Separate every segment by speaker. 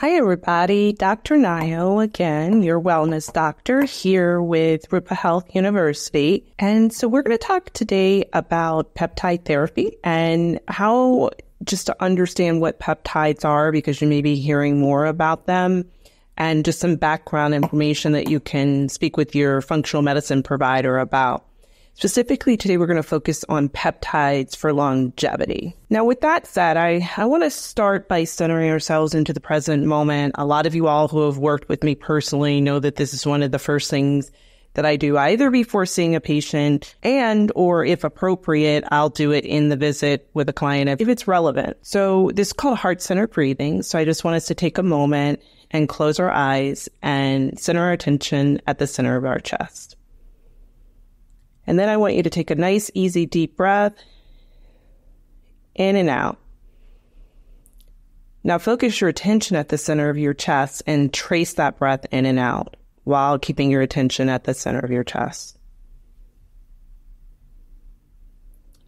Speaker 1: Hi, everybody. Dr. Nayo again, your wellness doctor here with Rupa Health University. And so we're going to talk today about peptide therapy and how just to understand what peptides are, because you may be hearing more about them, and just some background information that you can speak with your functional medicine provider about. Specifically, today we're going to focus on peptides for longevity. Now, with that said, I want to start by centering ourselves into the present moment. A lot of you all who have worked with me personally know that this is one of the first things that I do either before seeing a patient or if appropriate, I'll do it in the visit with a client if it's relevant. So this is called heart-centered breathing. So I just want us to take a moment and close our eyes and center our attention at the center of our chest. And then I want you to take a nice, easy, deep breath in and out. Now focus your attention at the center of your chest and trace that breath in and out while keeping your attention at the center of your chest.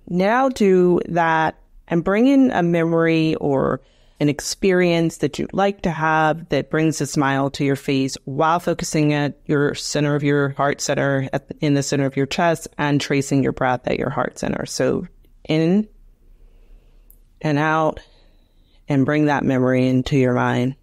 Speaker 1: Now do that and bring in a memory or an experience that you'd like to have that brings a smile to your face while focusing at your center of your heart center in the center of your chest and tracing your breath at your heart center. So in and out, and bring that memory into your mind.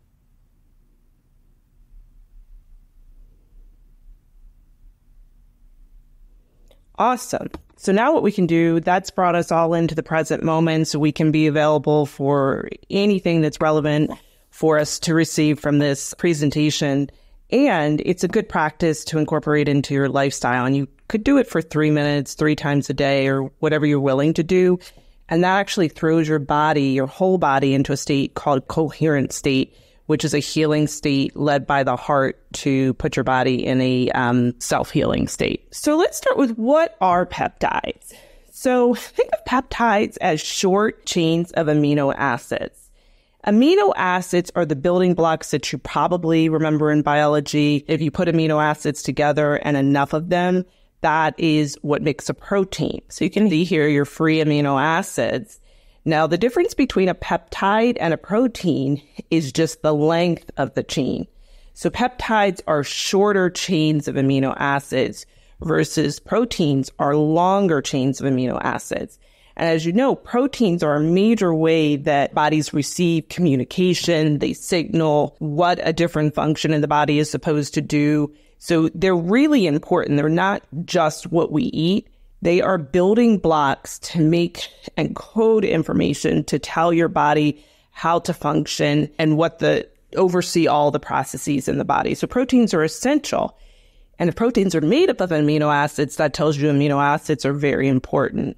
Speaker 1: Awesome. So now what we can do, that's brought us all into the present moment, so we can be available for anything that's relevant for us to receive from this presentation. And it's a good practice to incorporate into your lifestyle. And you could do it for 3 minutes, 3 times a day, or whatever you're willing to do. And that actually throws your body, your whole body, into a state called coherent state, which is a healing state led by the heart to put your body in a self-healing state. So let's start with, what are peptides? So think of peptides as short chains of amino acids. Amino acids are the building blocks that you probably remember in biology. If you put amino acids together and enough of them, that is what makes a protein. So you can see here your free amino acids. Now, the difference between a peptide and a protein is just the length of the chain. So peptides are shorter chains of amino acids versus proteins are longer chains of amino acids. And as you know, proteins are a major way that bodies receive communication. They signal what a different function in the body is supposed to do. So they're really important. They're not just what we eat. They are building blocks to make and code information to tell your body how to function and oversee all the processes in the body. So proteins are essential. And if proteins are made up of amino acids, that tells you amino acids are very important.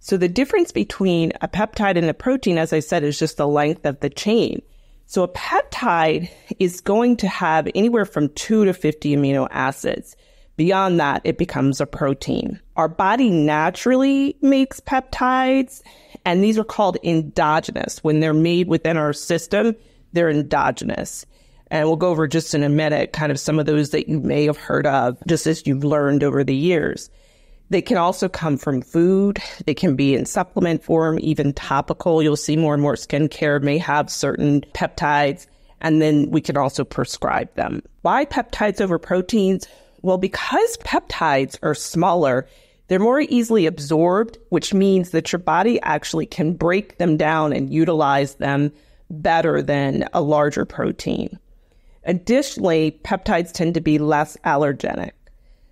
Speaker 1: So the difference between a peptide and a protein, as I said, is just the length of the chain. So a peptide is going to have anywhere from 2 to 50 amino acids. Beyond that, it becomes a protein. Our body naturally makes peptides, and these are called endogenous. When they're made within our system, they're endogenous. And we'll go over just in a minute kind of some of those that you may have heard of, just as you've learned over the years. They can also come from food. They can be in supplement form, even topical. You'll see more and more skincare may have certain peptides, and then we can also prescribe them. Why peptides over proteins? Well, because peptides are smaller, they're more easily absorbed, which means that your body actually can break them down and utilize them better than a larger protein. Additionally, peptides tend to be less allergenic.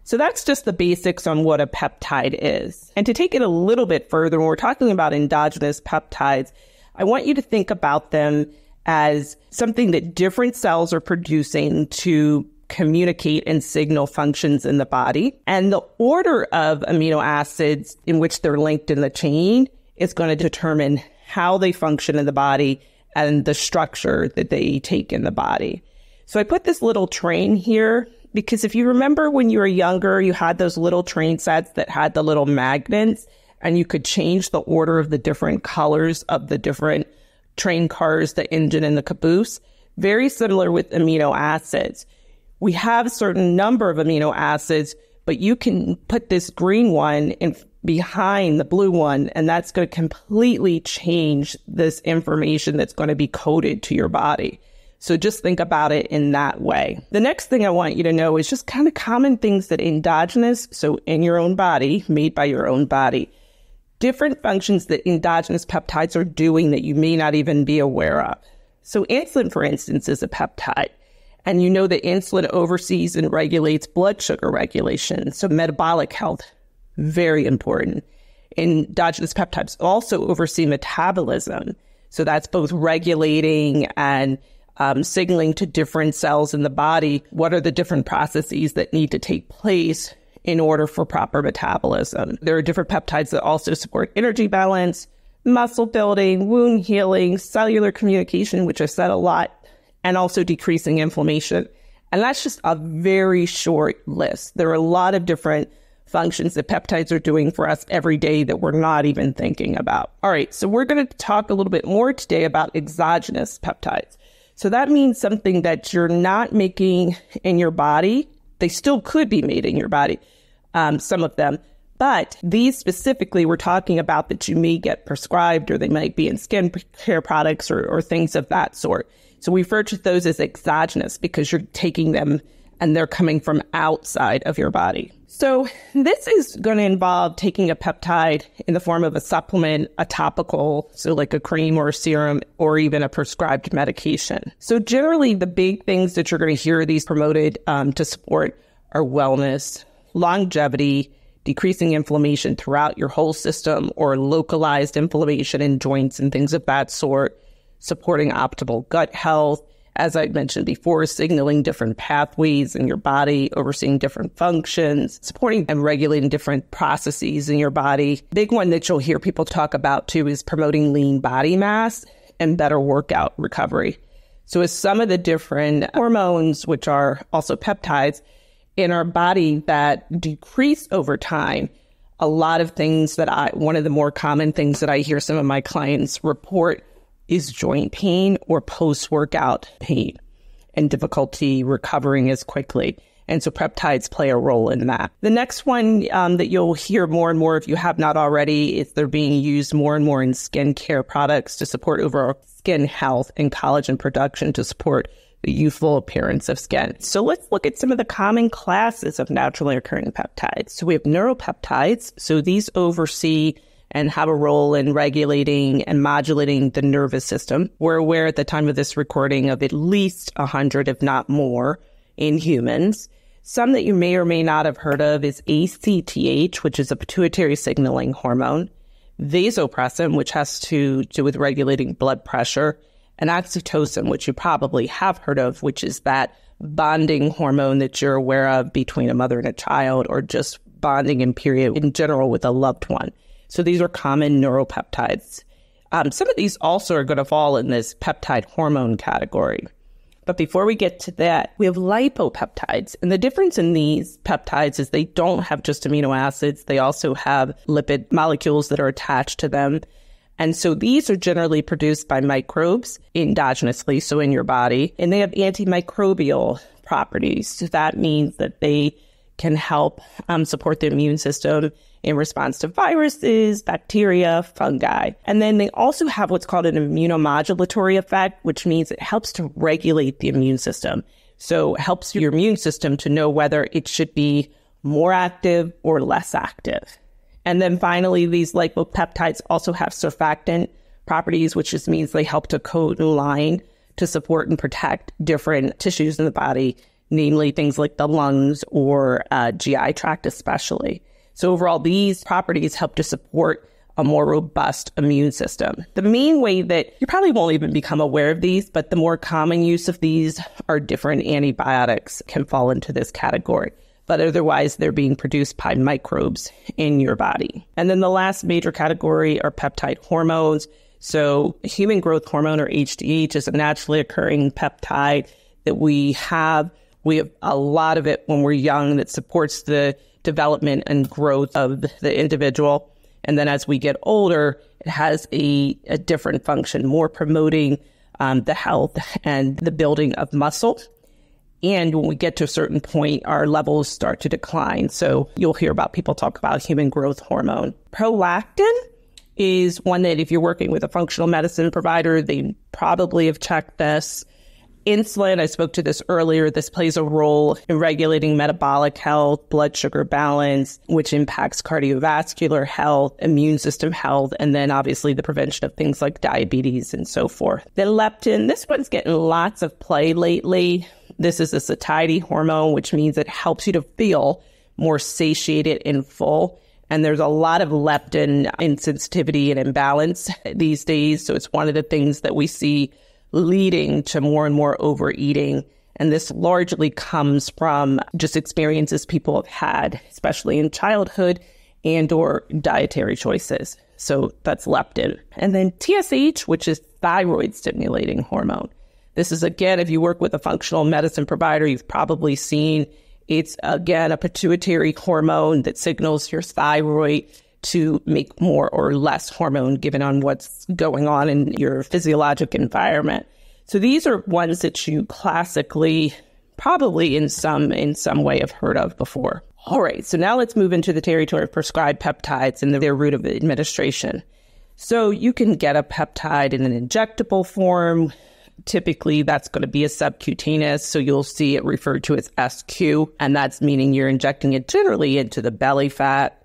Speaker 1: So that's just the basics on what a peptide is. And to take it a little bit further, when we're talking about endogenous peptides, I want you to think about them as something that different cells are producing to communicate and signal functions in the body. And the order of amino acids in which they're linked in the chain is going to determine how they function in the body and the structure that they take in the body. So I put this little train here because if you remember when you were younger, you had those little train sets that had the little magnets, and you could change the order of the different colors of the different train cars, the engine and the caboose. Very similar with amino acids. We have a certain number of amino acids, but you can put this green one in behind the blue one, and that's going to completely change this information that's going to be coded to your body. So just think about it in that way. The next thing I want you to know is just kind of common things that endogenous, so in your own body, made by your own body, different functions that endogenous peptides are doing that you may not even be aware of. So insulin, for instance, is a peptide. And you know that insulin oversees and regulates blood sugar regulation. So metabolic health, very important. Endogenous peptides also oversee metabolism. So that's both regulating and signaling to different cells in the body what are the different processes that need to take place in order for proper metabolism. There are different peptides that also support energy balance, muscle building, wound healing, cellular communication, which I've said a lot, and also decreasing inflammation. And that's just a very short list. There are a lot of different functions that peptides are doing for us every day that we're not even thinking about. All right, so we're going to talk a little bit more today about exogenous peptides. So that means something that you're not making in your body. They still could be made in your body, some of them. But these specifically, we're talking about that you may get prescribed, or they might be in skin care products or things of that sort. So we refer to those as exogenous because you're taking them and they're coming from outside of your body. So this is going to involve taking a peptide in the form of a supplement, a topical, so like a cream or a serum, or even a prescribed medication. So generally, the big things that you're going to hear these promoted to support are wellness, longevity, decreasing inflammation throughout your whole system, or localized inflammation in joints and things of that sort, supporting optimal gut health, as I mentioned before, signaling different pathways in your body, overseeing different functions, supporting and regulating different processes in your body. Big one that you'll hear people talk about too is promoting lean body mass and better workout recovery. So as some of the different hormones, which are also peptides, in our body that decrease over time, a lot of things that one of the more common things that I hear some of my clients report is joint pain or post-workout pain and difficulty recovering as quickly. And so peptides play a role in that. The next one that you'll hear more and more, if you have not already, is they're being used more and more in skin care products to support overall skin health and collagen production to support the youthful appearance of skin. So let's look at some of the common classes of naturally occurring peptides. So we have neuropeptides. So these oversee and have a role in regulating and modulating the nervous system. We're aware at the time of this recording of at least 100, if not more, in humans. Some that you may or may not have heard of is ACTH, which is a pituitary signaling hormone, vasopressin, which has to do with regulating blood pressure, and oxytocin, which you probably have heard of, which is that bonding hormone that you're aware of between a mother and a child, or just bonding in period in general with a loved one. So these are common neuropeptides. Some of these also are going to fall in this peptide hormone category. But before we get to that, we have lipopeptides. And the difference in these peptides is they don't have just amino acids. They also have lipid molecules that are attached to them. And so these are generally produced by microbes endogenously, so in your body. And they have antimicrobial properties. So that means that they can help support the immune system in response to viruses, bacteria, fungi. And then they also have what's called an immunomodulatory effect, which means it helps to regulate the immune system. So it helps your immune system to know whether it should be more active or less active. And then finally, these lipopeptides also have surfactant properties, which just means they help to coat and line to support and protect different tissues in the body, namely things like the lungs or GI tract especially. So overall, these properties help to support a more robust immune system. The main way that you probably won't even become aware of these, but the more common use of these are different antibiotics can fall into this category. But otherwise, they're being produced by microbes in your body. And then the last major category are peptide hormones. So human growth hormone, or HGH, is a naturally occurring peptide that we have. We have a lot of it when we're young that supports the development and growth of the individual. And then as we get older, it has a different function, more promoting the health and the building of muscle. And when we get to a certain point, our levels start to decline. So you'll hear about people talk about human growth hormone. Prolactin is one that if you're working with a functional medicine provider, they probably have checked this. Insulin, I spoke to this earlier. This plays a role in regulating metabolic health, blood sugar balance, which impacts cardiovascular health, immune system health, and then obviously the prevention of things like diabetes and so forth. Then leptin, this one's getting lots of play lately. This is a satiety hormone, which means it helps you to feel more satiated and full. And there's a lot of leptin insensitivity and imbalance these days. So it's one of the things that we see leading to more and more overeating. And this largely comes from just experiences people have had, especially in childhood and or dietary choices. So that's leptin. And then TSH, which is thyroid stimulating hormone. This is, again, if you work with a functional medicine provider, you've probably seen it's, again, a pituitary hormone that signals your thyroid to make more or less hormone given on what's going on in your physiologic environment. So these are ones that you classically probably in some way have heard of before. All right, so now let's move into the territory of prescribed peptides and their route of administration. So you can get a peptide in an injectable form. Typically, that's going to be a subcutaneous, so you'll see it referred to as SQ, and that's meaning you're injecting it generally into the belly fat.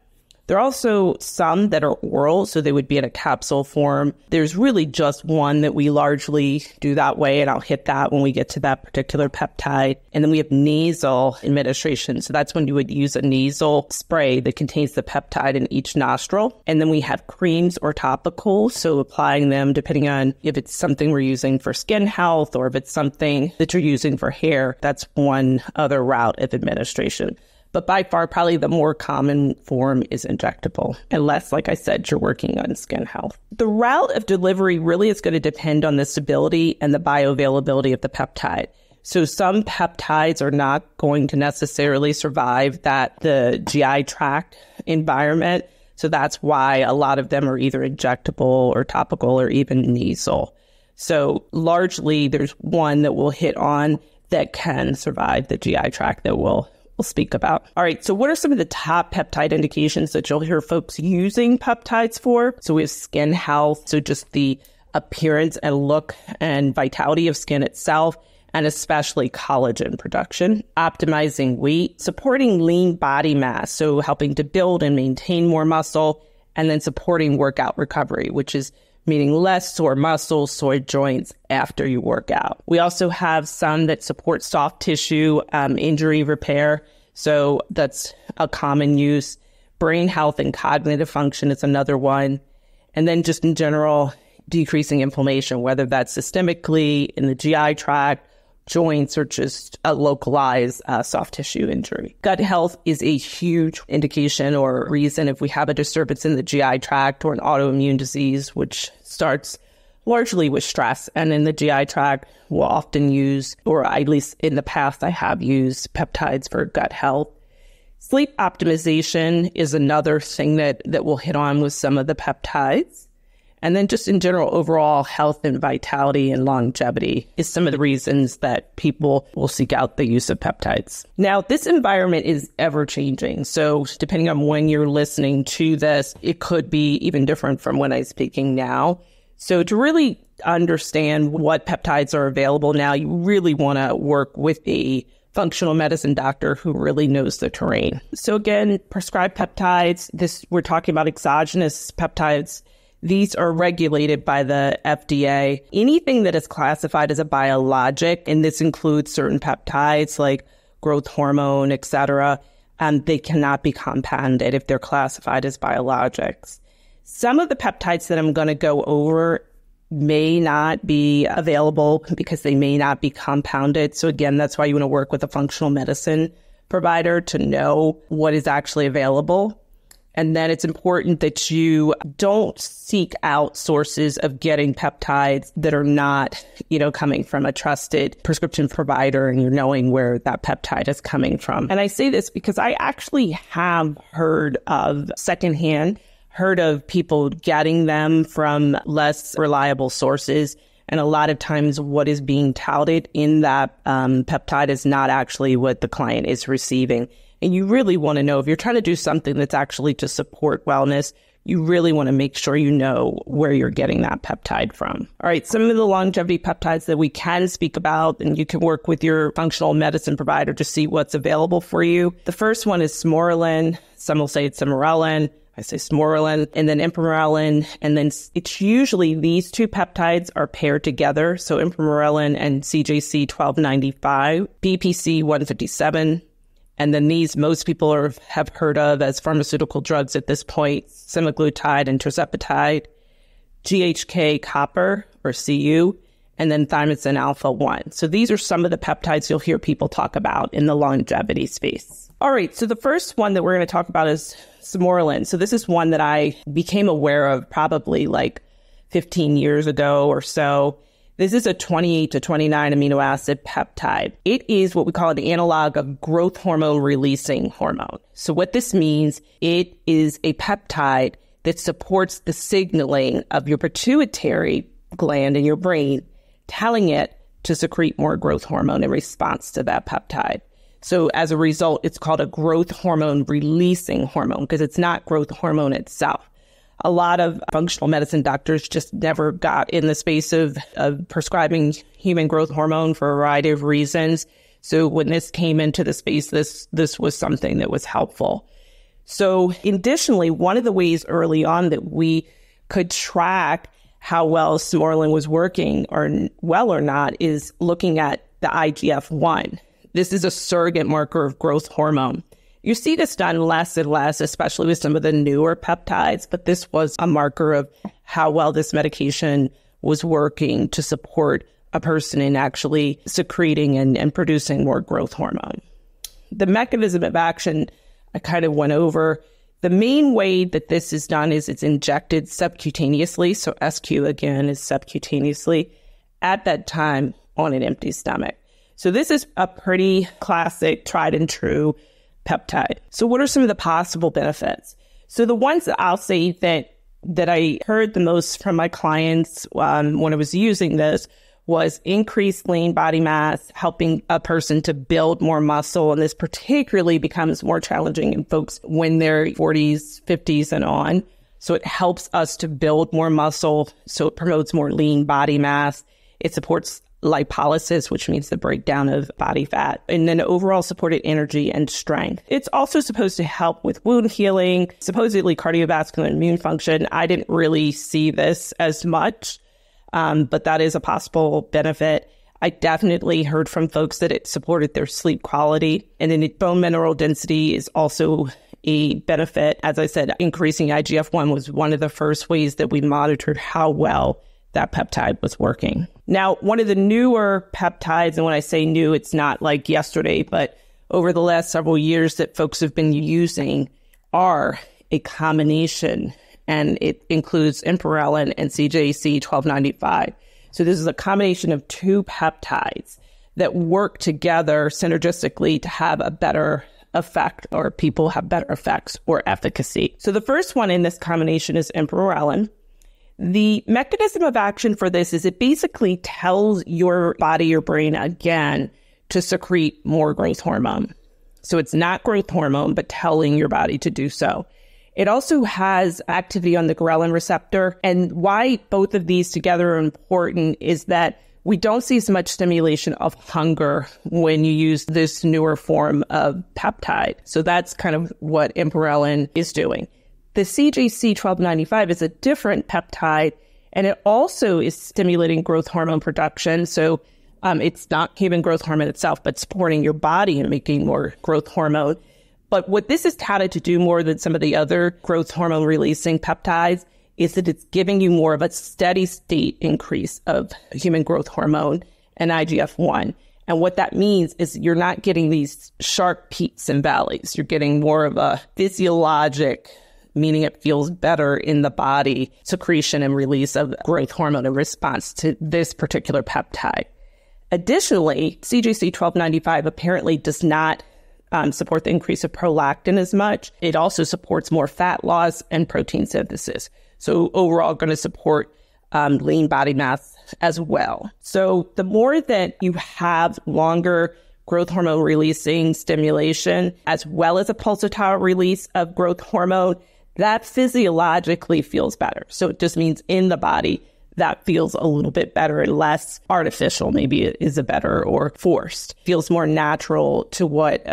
Speaker 1: There are also some that are oral, so they would be in a capsule form. There's really just one that we largely do that way, and I'll hit that when we get to that particular peptide. And then we have nasal administration. So that's when you would use a nasal spray that contains the peptide in each nostril. And then we have creams or topicals, so applying them depending on if it's something we're using for skin health or if it's something that you're using for hair. That's one other route of administration. But by far, probably the more common form is injectable, unless, like I said, you're working on skin health. The route of delivery really is going to depend on the stability and the bioavailability of the peptide. So some peptides are not going to necessarily survive the GI tract environment. So that's why a lot of them are either injectable or topical or even nasal. So largely, there's one that we'll hit on that can survive the GI tract that we'll speak about. All right, so what are some of the top peptide indications that you'll hear folks using peptides for? So we have skin health, so just the appearance and look and vitality of skin itself, and especially collagen production. Optimizing weight, supporting lean body mass, so helping to build and maintain more muscle, and then supporting workout recovery, which is meaning less sore muscles, sore joints after you work out. We also have some that support soft tissue injury repair. So that's a common use. Brain health and cognitive function is another one. And then just in general, decreasing inflammation, whether that's systemically in the GI tract, joints, or just a localized soft tissue injury. Gut health is a huge indication or reason if we have a disturbance in the GI tract or an autoimmune disease, which starts largely with stress. And in the GI tract, we'll often use, or at least in the past, I have used peptides for gut health. Sleep optimization is another thing that we'll hit on with some of the peptides. And then just in general, overall health and vitality and longevity is some of the reasons that people will seek out the use of peptides. Now, this environment is ever changing. So depending on when you're listening to this, it could be even different from when I'm speaking now. So to really understand what peptides are available now, you really want to work with a functional medicine doctor who really knows the terrain. So again, prescribed peptides, we're talking about exogenous peptides. These are regulated by the FDA. Anything that is classified as a biologic, and this includes certain peptides like growth hormone, etc., they cannot be compounded if they're classified as biologics. Some of the peptides that I'm going to go over may not be available because they may not be compounded. So again, that's why you want to work with a functional medicine provider to know what is actually available. And then it's important that you don't seek out sources of getting peptides that are not, coming from a trusted prescription provider and you're knowing where that peptide is coming from. And I say this because I actually have heard of people getting them from less reliable sources. And a lot of times what is being touted in that peptide is not actually what the client is receiving. And you really want to know if you're trying to do something that's actually to support wellness, you really want to make sure you know where you're getting that peptide from. All right, some of the longevity peptides that we can speak about, and you can work with your functional medicine provider to see what's available for you. The first one is smorelin. Some will say it's simorelin. I say smorelin, and then impremorelin. And then it's usually these two peptides are paired together. So impremorelin and CJC-1295, BPC-157. And then these most people have heard of as pharmaceutical drugs at this point, semaglutide and tirzepatide, GHK-Cu or Cu, and then thymosin alpha-1. So these are some of the peptides you'll hear people talk about in the longevity space. All right, so the first one that we're going to talk about is smorelin. So this is one that I became aware of probably like 15 years ago or so. This is a 28 to 29 amino acid peptide. It is what we call an analog of growth hormone releasing hormone. So what this means, it is a peptide that supports the signaling of your pituitary gland in your brain, telling it to secrete more growth hormone in response to that peptide. So as a result, it's called a growth hormone releasing hormone because it's not growth hormone itself. A lot of functional medicine doctors just never got in the space of prescribing human growth hormone for a variety of reasons. So when this came into the space, this was something that was helpful. So additionally, one of the ways early on that we could track how well smorelin was working or not is looking at the IGF-1. This is a surrogate marker of growth hormone. You see this done less and less, especially with some of the newer peptides, but this was a marker of how well this medication was working to support a person in actually secreting and producing more growth hormone. The mechanism of action, I kind of went over. The main way that this is done is it's injected subcutaneously. So SQ, again, is subcutaneously at that time on an empty stomach. So this is a pretty classic, tried and true peptide. So what are some of the possible benefits? So the ones that I'll say that I heard the most from my clients when I was using this was increased lean body mass, helping a person to build more muscle. And this particularly becomes more challenging in folks when they're 40s, 50s, and on. So it helps us to build more muscle. So it promotes more lean body mass. It supports lipolysis, which means the breakdown of body fat, and then overall supported energy and strength. It's also supposed to help with wound healing, supposedly cardiovascular immune function. I didn't really see this as much, but that is a possible benefit. I definitely heard from folks that it supported their sleep quality, and then bone mineral density is also a benefit. As I said, increasing IGF-1 was one of the first ways that we monitored how well that peptide was working. Now, one of the newer peptides, and when I say new, it's not like yesterday, but over the last several years that folks have been using are a combination, and it includes impremorelin and CJC-1295. So this is a combination of two peptides that work together synergistically to have a better effect, or people have better effects or efficacy. So the first one in this combination is impremorelin. The mechanism of action for this is it basically tells your body, your brain again, to secrete more growth hormone. So it's not growth hormone, but telling your body to do so. It also has activity on the ghrelin receptor. And why both of these together are important is that we don't see as much stimulation of hunger when you use this newer form of peptide. So that's kind of what impremorelin is doing. The CJC-1295 is a different peptide, and it also is stimulating growth hormone production. So it's not human growth hormone itself, but supporting your body and making more growth hormone. But what this is touted to do more than some of the other growth hormone releasing peptides is that it's giving you more of a steady state increase of human growth hormone and IGF-1. And what that means is you're not getting these sharp peaks and valleys. You're getting more of a physiologic, meaning it feels better in the body, secretion and release of growth hormone in response to this particular peptide. Additionally, CJC-1295 apparently does not support the increase of prolactin as much. It also supports more fat loss and protein synthesis. So overall, going to support lean body mass as well. So the more that you have longer growth hormone releasing stimulation, as well as a pulsatile release of growth hormone, that physiologically feels better. So it just means in the body, that feels a little bit better and less artificial, maybe it is a better, or forced. Feels more natural to what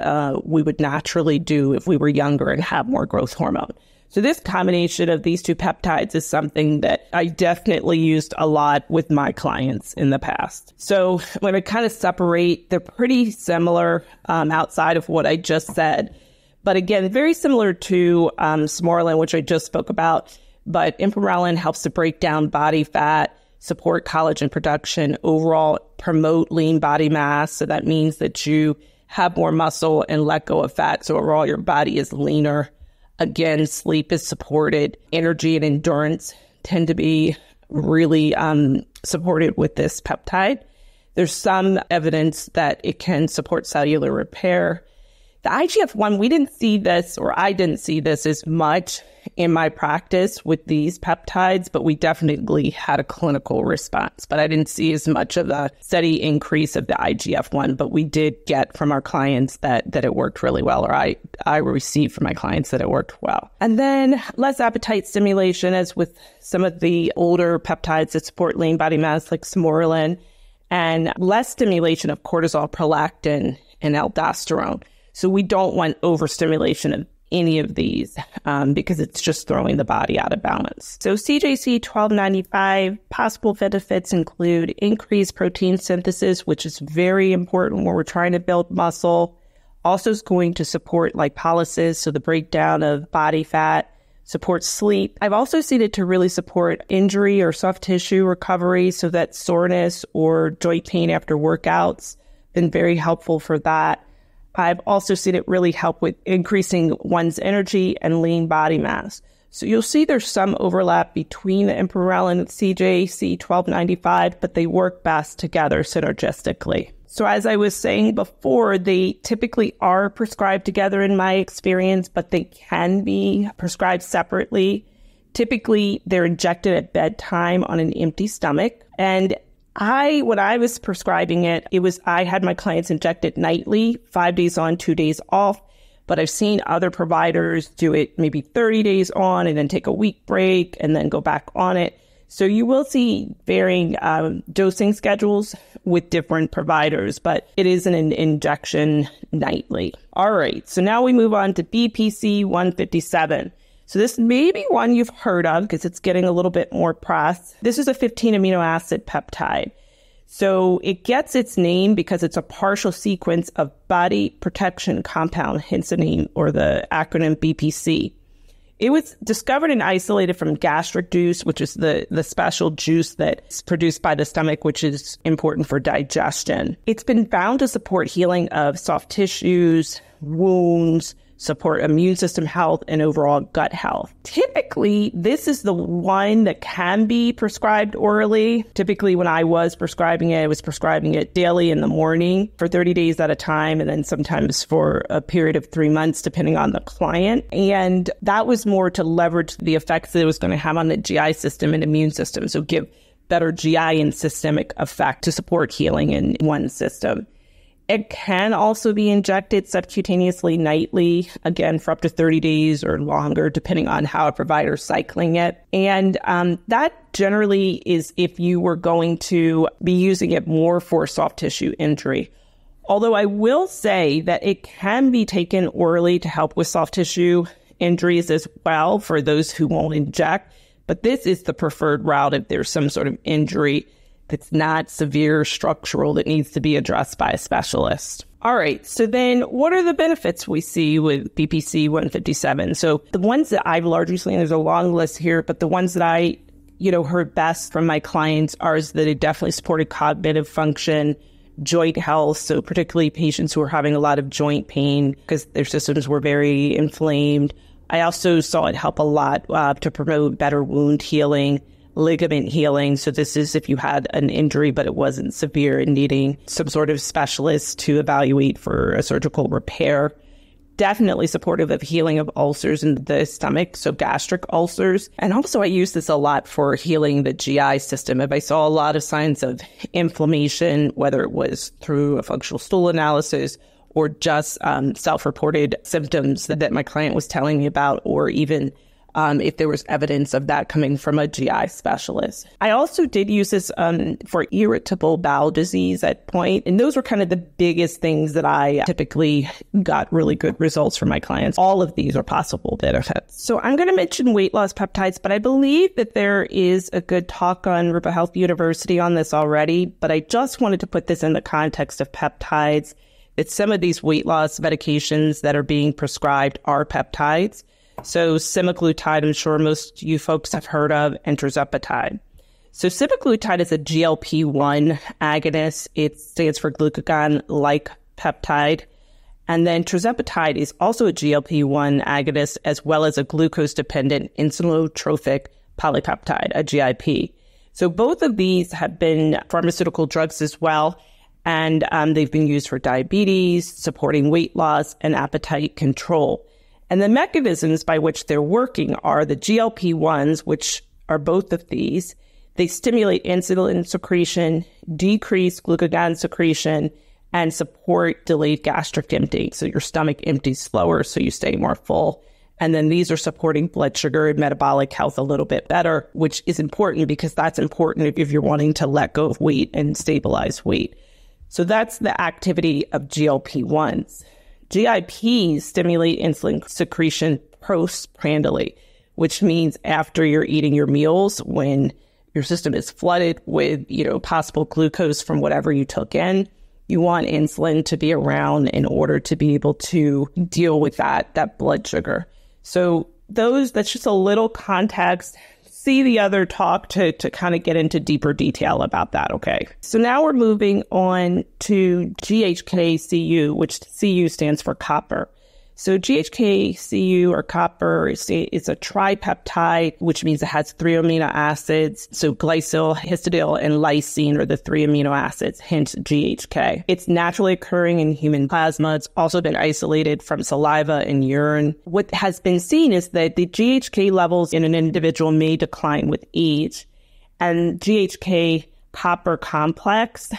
Speaker 1: we would naturally do if we were younger and have more growth hormone. So this combination of these two peptides is something that I definitely used a lot with my clients in the past. So when I kind of separate, they're pretty similar outside of what I just said. But again, very similar to Smorelin, which I just spoke about. But Ipamorelin helps to break down body fat, support collagen production, overall promote lean body mass. So that means that you have more muscle and let go of fat. So overall, your body is leaner. Again, sleep is supported. Energy and endurance tend to be really supported with this peptide. There's some evidence that it can support cellular repair. The IGF-1, we didn't see this, or I didn't see this as much in my practice with these peptides, but we definitely had a clinical response. But I didn't see as much of a steady increase of the IGF-1, but we did get from our clients that it worked really well, or I received from my clients that it worked well. And then less appetite stimulation, as with some of the older peptides that support lean body mass like Smorelin, and less stimulation of cortisol, prolactin, and aldosterone. So we don't want overstimulation of any of these because it's just throwing the body out of balance. So CJC 1295, possible benefits include increased protein synthesis, which is very important when we're trying to build muscle. Also is going to support lipolysis, so the breakdown of body fat, support sleep. I've also seen it to really support injury or soft tissue recovery, so that soreness or joint pain after workouts, been very helpful for that. I've also seen it really help with increasing one's energy and lean body mass. So you'll see there's some overlap between the Ipamorelin and CJC 1295, but they work best together synergistically. So as I was saying before, they typically are prescribed together in my experience, but they can be prescribed separately. Typically, they're injected at bedtime on an empty stomach. And when I was prescribing it, I had my clients inject it nightly, 5 days on, 2 days off. But I've seen other providers do it maybe 30 days on and then take a week break and then go back on it. So you will see varying dosing schedules with different providers, but it is an injection nightly. All right, so now we move on to BPC 157. So this may be one you've heard of because it's getting a little bit more press. This is a 15 amino acid peptide. So it gets its name because it's a partial sequence of body protection compound, hence the name or the acronym BPC. It was discovered and isolated from gastric juice, which is the special juice that's produced by the stomach, which is important for digestion. It's been found to support healing of soft tissues, wounds, support immune system health, and overall gut health. Typically, this is the one that can be prescribed orally. Typically, when I was prescribing it, I was prescribing it daily in the morning for 30 days at a time, and then sometimes for a period of 3 months, depending on the client. And that was more to leverage the effects that it was going to have on the GI system and immune system. So give better GI and systemic effect to support healing in one system. It can also be injected subcutaneously nightly, again, for up to 30 days or longer, depending on how a provider is cycling it. And that generally is if you were going to be using it more for soft tissue injury. Although I will say that it can be taken orally to help with soft tissue injuries as well for those who won't inject. But this is the preferred route if there's some sort of injury that's not severe structural that needs to be addressed by a specialist. All right, so then what are the benefits we see with BPC 157? So the ones that I've largely seen, there's a long list here, but the ones that I heard best from my clients are that it definitely supported cognitive function, joint health, so particularly patients who are having a lot of joint pain because their systems were very inflamed. I also saw it help a lot to promote better wound healing, ligament healing. So this is if you had an injury, but it wasn't severe and needing some sort of specialist to evaluate for a surgical repair. Definitely supportive of healing of ulcers in the stomach, so gastric ulcers. And also I use this a lot for healing the GI system. If I saw a lot of signs of inflammation, whether it was through a functional stool analysis or just self-reported symptoms that my client was telling me about, or even if there was evidence of that coming from a GI specialist. I also did use this for irritable bowel disease at point, and those were kind of the biggest things that I typically got really good results from my clients. All of these are possible benefits. So I'm going to mention weight loss peptides, but I believe that there is a good talk on Rupa Health University on this already, but I just wanted to put this in the context of peptides, that some of these weight loss medications that are being prescribed are peptides. So semaglutide, I'm sure most you folks have heard of, and tirzepatide. So semaglutide is a GLP-1 agonist. It stands for glucagon-like peptide. And then tirzepatide is also a GLP-1 agonist, as well as a glucose-dependent insulinotropic polypeptide, a GIP. So both of these have been pharmaceutical drugs as well, and they've been used for diabetes, supporting weight loss, and appetite control. And the mechanisms by which they're working are the GLP-1s, which are both of these. They stimulate insulin secretion, decrease glucagon secretion, and support delayed gastric emptying. So your stomach empties slower, so you stay more full. And then these are supporting blood sugar and metabolic health a little bit better, which is important because that's important if you're wanting to let go of weight and stabilize weight. So that's the activity of GLP-1s. GIPs stimulate insulin secretion postprandially, which means after you're eating your meals, when your system is flooded with, possible glucose from whatever you took in, you want insulin to be around in order to be able to deal with that blood sugar. So that's just a little context. See the other talk to kind of get into deeper detail about that, okay? So now we're moving on to GHK-Cu, which Cu stands for copper. So GHK-Cu or copper is a tripeptide, which means it has 3 amino acids. So glycol, histidine, and lysine are the 3 amino acids, hence GHK. It's naturally occurring in human plasma. It's also been isolated from saliva and urine. What has been seen is that the GHK levels in an individual may decline with age. And GHK copper complex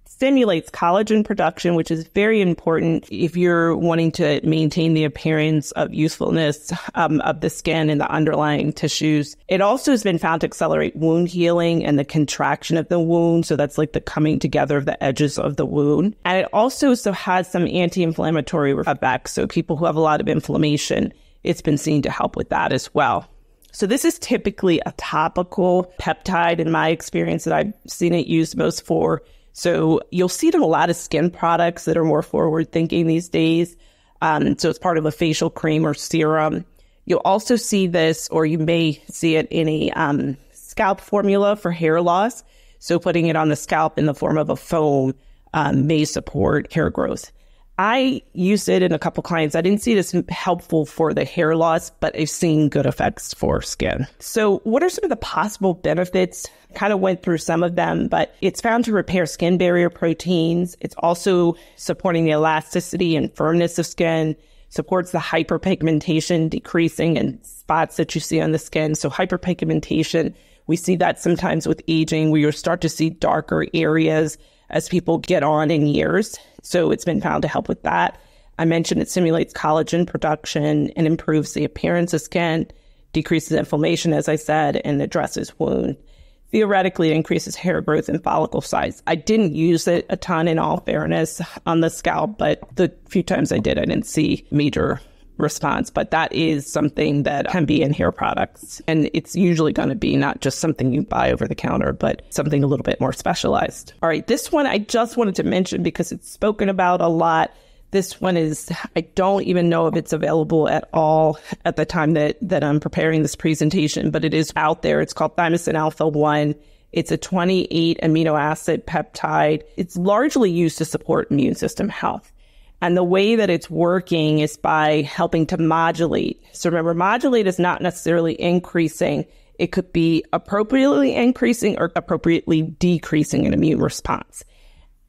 Speaker 1: stimulates collagen production, which is very important if you're wanting to maintain the appearance of youthfulness of the skin and the underlying tissues. It also has been found to accelerate wound healing and the contraction of the wound. So that's like the coming together of the edges of the wound. And it also has some anti-inflammatory effects. So people who have a lot of inflammation, it's been seen to help with that as well. So this is typically a topical peptide in my experience that I've seen it used most for. So you'll see it in a lot of skin products that are more forward-thinking these days. So it's part of a facial cream or serum. You'll also see this, or you may see it in a scalp formula for hair loss. So putting it on the scalp in the form of a foam may support hair growth. I used it in a couple clients. I didn't see it as helpful for the hair loss, but I've seen good effects for skin. So what are some of the possible benefits? Kind of went through some of them, but it's found to repair skin barrier proteins. It's also supporting the elasticity and firmness of skin, supports the hyperpigmentation, decreasing in spots that you see on the skin. So hyperpigmentation, we see that sometimes with aging, where you start to see darker areas as people get on in years. So it's been found to help with that. I mentioned it stimulates collagen production and improves the appearance of skin, decreases inflammation, as I said, and addresses wound. Theoretically, it increases hair growth and follicle size. I didn't use it a ton, in all fairness, on the scalp, but the few times I did, I didn't see major response. But that is something that can be in hair products. And it's usually going to be not just something you buy over the counter, but something a little bit more specialized. All right, this one I just wanted to mention because it's spoken about a lot. This one is, I don't even know if it's available at all at the time that I'm preparing this presentation, but it is out there. It's called Thymosin alpha 1. It's a 28 amino acid peptide. It's largely used to support immune system health. And the way that it's working is by helping to modulate. So remember, modulate is not necessarily increasing. It could be appropriately increasing or appropriately decreasing an immune response.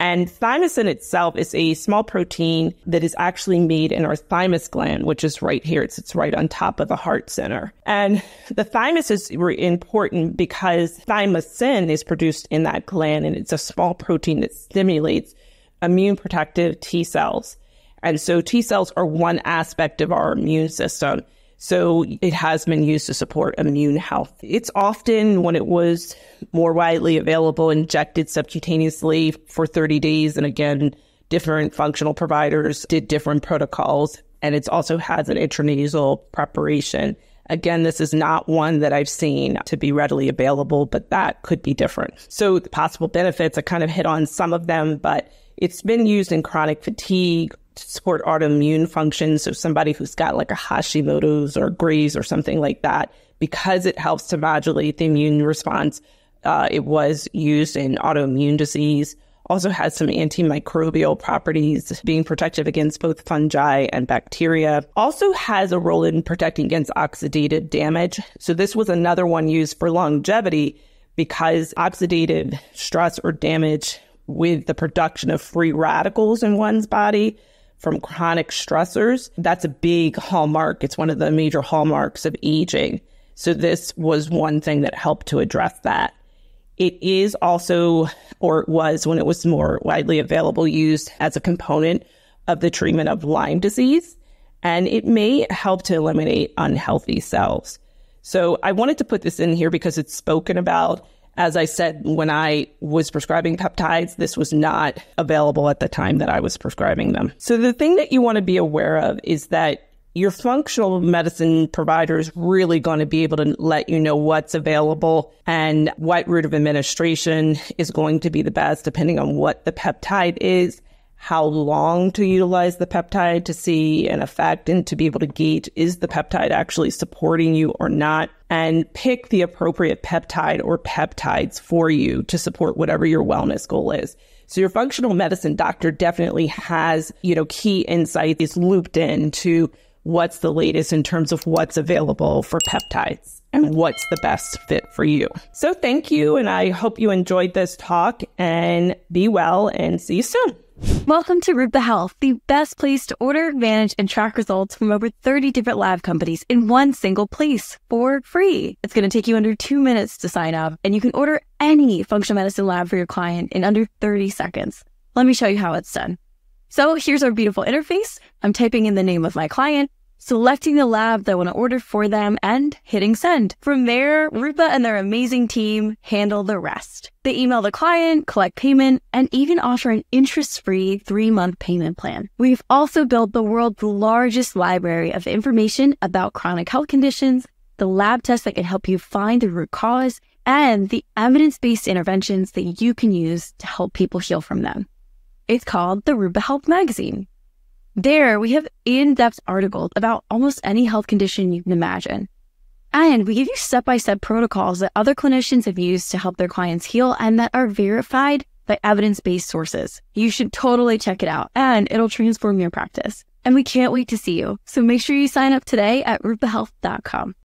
Speaker 1: And thymosin itself is a small protein that is actually made in our thymus gland, which is right here. It's right on top of the heart center. And the thymus is important because thymosin is produced in that gland, and it's a small protein that stimulates immune protective T cells. And so T cells are one aspect of our immune system. So it has been used to support immune health. It's often, when it was more widely available, injected subcutaneously for 30 days. And again, different functional providers did different protocols. And it also has an intranasal preparation. Again, this is not one that I've seen to be readily available, but that could be different. So the possible benefits, I kind of hit on some of them, but it's been used in chronic fatigue to support autoimmune functions. So somebody who's got like a Hashimoto's or Graves or something like that, because it helps to modulate the immune response, it was used in autoimmune disease. Also has some antimicrobial properties, being protective against both fungi and bacteria. Also has a role in protecting against oxidative damage. So this was another one used for longevity because oxidative stress or damage with the production of free radicals in one's body from chronic stressors, that's a big hallmark. It's one of the major hallmarks of aging. So this was one thing that helped to address that. It is also, or it was when it was more widely available, used as a component of the treatment of Lyme disease, and it may help to eliminate unhealthy cells. So I wanted to put this in here because it's spoken about. As I said, when I was prescribing peptides, this was not available at the time that I was prescribing them. So the thing that you want to be aware of is that your functional medicine provider is really going to be able to let you know what's available and what route of administration is going to be the best, depending on what the peptide is, how long to utilize the peptide to see an effect and to be able to gauge, is the peptide actually supporting you or not, and pick the appropriate peptide or peptides for you to support whatever your wellness goal is. So your functional medicine doctor definitely has, key insight, is looped into what's the latest in terms of what's available for peptides and what's the best fit for you. So thank you, and I hope you enjoyed this talk, and be well, and see you soon.
Speaker 2: Welcome to Rupa Health, the best place to order, manage, and track results from over 30 different lab companies in one single place for free. It's going to take you under 2 minutes to sign up, and you can order any functional medicine lab for your client in under 30 seconds. Let me show you how it's done. So here's our beautiful interface. I'm typing in the name of my client, selecting the lab that I want to order for them, and hitting send. From there, Rupa and their amazing team handle the rest. They email the client, collect payment, and even offer an interest-free 3-month payment plan. We've also built the world's largest library of information about chronic health conditions, the lab tests that can help you find the root cause, and the evidence-based interventions that you can use to help people heal from them. It's called the Rupa Health Magazine. There, we have in-depth articles about almost any health condition you can imagine. And we give you step-by-step protocols that other clinicians have used to help their clients heal and that are verified by evidence-based sources. You should totally check it out, and it'll transform your practice. And we can't wait to see you. So make sure you sign up today at rupahealth.com.